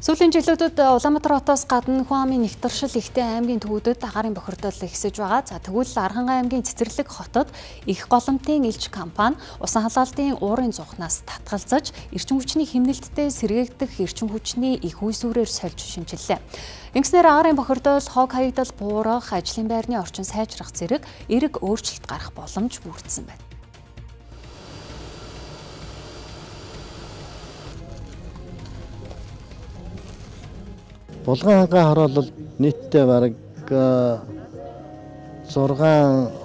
Сүүлийн жилүүдэд Улаанбаатар хотоос гадна хүн амын нэгтршил ихтэй аймгийн төвүүдэд агаарын бохирдол ихсэж байгаа. За тэгвэл Архангай аймгийн Цэцэрлэг хотод их голомтын элч компани усан халаалтын уурын зуухнаас татгалзаж эрчим хүчний хэмнэлттэй сэргээгдэх эрчим хүчний их үйсүүрээр сольж шинжиллээ. Ингэснээр агаарын бохирдол, хог хаягдал буурах, ажлын байрны орчин сайжрах зэрэг эерэг өөрчлөлт гарах боломж бүрдсэн байна. Булган хангаа хороолол нийтдээ бараг 6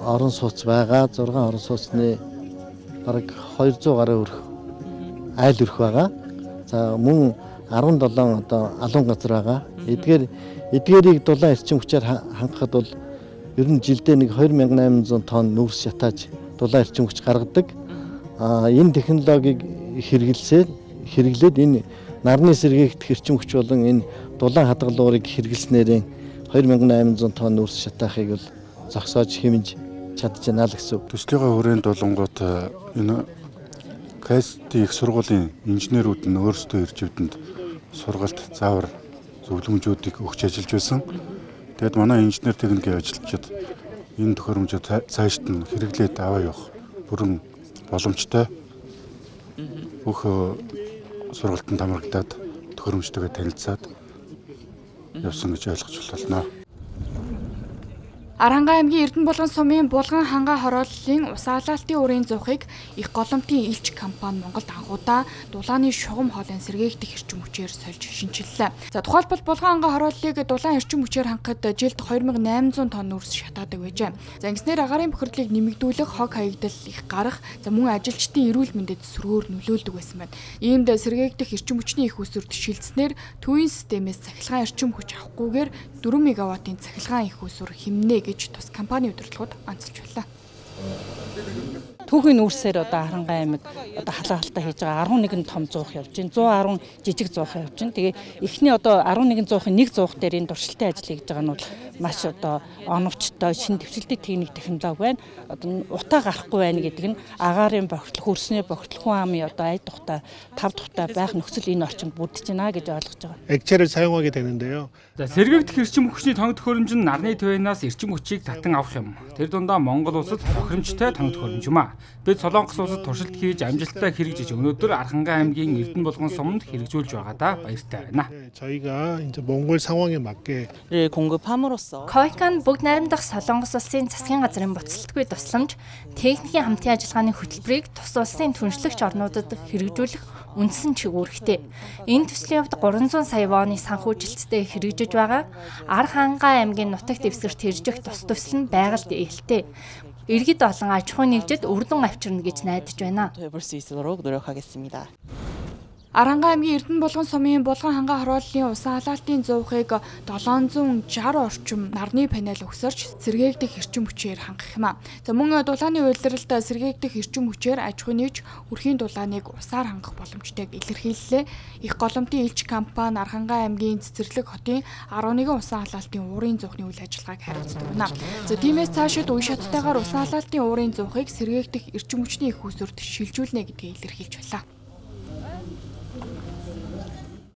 орон сууц байгаа. 6 орон сууцны бараг 200 гаруй өрх айл өрх байгаа. За мөн 17 одоо алуун газар байгаа. Эдгээрийг дулаан эрчим хүчээр хангахад бол ер нь жилдээ нэг 2800 тонн нүүрс шатааж дулаан эрчим хүч гаргадаг. Энэ технологиг хэрэглээд энэ нарны сэргээгдэх эрчим хүч болон энэ дулаан хадгалуурыг хэрэглэснээр 2800 тонн нүүрс шатаахыг бол зогсоож хэмж чадж байна л гэсэн. Төслийнхөө хүрээнд болонгууд энэ КСТ их сургуулийн инженерүүд нь өөрсдөө ирж ивдэнд сургалт заавар зөвлөмжүүдийг өгч ажиллаж байсан. Тэгэд манай инженер техникийн ажилчид энэ төхөөрөмжөд цаашд нь хэрэглээд аваа явах бүрэн боломжтой. Бүх сургалтанд хамрагдаад төхөөрөмжтэйгээ танилцаад явсан гэж ойлгож байна. Архангай аймгийн Эрдэнэ булган сумын Булган хангаа хорооллын усаалалтын уурын зуухыг их голомтын элч компани Монголд анхудаа дулааны шугам хоолойн сэргээгдэх эрчим хүчээр сольж шинжиллээ. За тухайлбал Булган хангаа хорооллыг дулаан эрчим хүчээр хангахад жилд 2800 тонн нүүрс шатаадаг байжээ. За ингэснээр агаарын бохирдлыг нэмэгдүүлэх, хог хаягдал их гарах, за мөн ажилчдын эрүүл мэндэд сөргөөр нөлөөлдөг байсан байна. Иймд сэргээгдэх эрчим хүчний их усүрд шилжснээр төвийн системээс цахилгаан эрчим хүч авахгүйгээр 4 мегаваттын цахилгаан их усүр хэмнэ гэж тус компани удирдлагууд онцолж байлаа. Түүхийн нүүрсээр одоо Архангай аймаг одоо халаалтаа хийж байгаа 11 том зуух явж байна. 110 жижиг зуух явж байна. Тэгээ эхний одоо 11 зуухын нэг зуух дээр энэ дуршилтын ажил хийж байгаа нь бол маш одоо оновчтой шинэ дэвшилтийн техник технологи байна. Одоо утаа гарахгүй байна гэдэг нь агаарын бохирдол, хөрсний бохирдол, хүн амын одоо ай тухтай, тав тухтай байх нөхцөл энэ орчинд бүрдэж байна гэж ойлгож байгаа. 액체를 사용하게 되는데요. За сэргээгдэх эрчим хүчний тоног төхөөрөмж нь нарны төвөөс эрчим хүчийг татан авах юм. Тэр дундаа Монгол улсад тохиромжтой тоног төхөөрөмж юм а. Бид Солонгос улсад туршилт хийж амжилттай хэрэгжиж өнөөдөр Архангай аймгийн Эрдэнэ булган суманд хэрэгжүүлж байгаадаа баяртай байна. 저희가 이제 몽골 상황에 맞게 공급함으로써 КОИК-н бүгд найрамдах Солонгос улсын засгийн газрын буцалтгүй тусламж, техникийн хамтын ажиллагааны хөтөлбөрийг тус улсын түншлэгч орнуудад хэрэгжүүлэх үндсэн чиглүүлэгтэй. Энэ төслийн хувьд 300 сая вооны санхүүжилттэй хэрэгжиж байгаа. Архангай аймгийн нутагт дэвсгэрт хэрэгжих тус төсөл нь байгальд ээлтэй. Иргэд олон аж ахуйн нэгжид үрдэн авчирна гэж найдаж байна. Архангай аймгийн Эрдэнэ булган сумын Булган хангаа хорооллын усан халаалтын зуухыг 760 орчим нарны панел өгсөрч сэргээгдэх эрчим хүчээр хангах юм а. За мөн дулааны улиралд сэргээгдэх эрчим хүчээр аж ахуйн нэгж өрхийн дулааныг усаар хангах боломжтойг илэрхийллээ. Их голомтын элч компани Архангай аймгийн Цэцэрлэг хотын 11 усан халаалтын уурын зуухны үйл ажиллагааг хариуцдаг байна. За тиймээс цаашид үе шаттайгаар усан халаалтын уурын зуухыг сэргээгдэх эрчим хүчний их усүрд шилжүүлнэ гэдгийг илэрхийлж байлаа.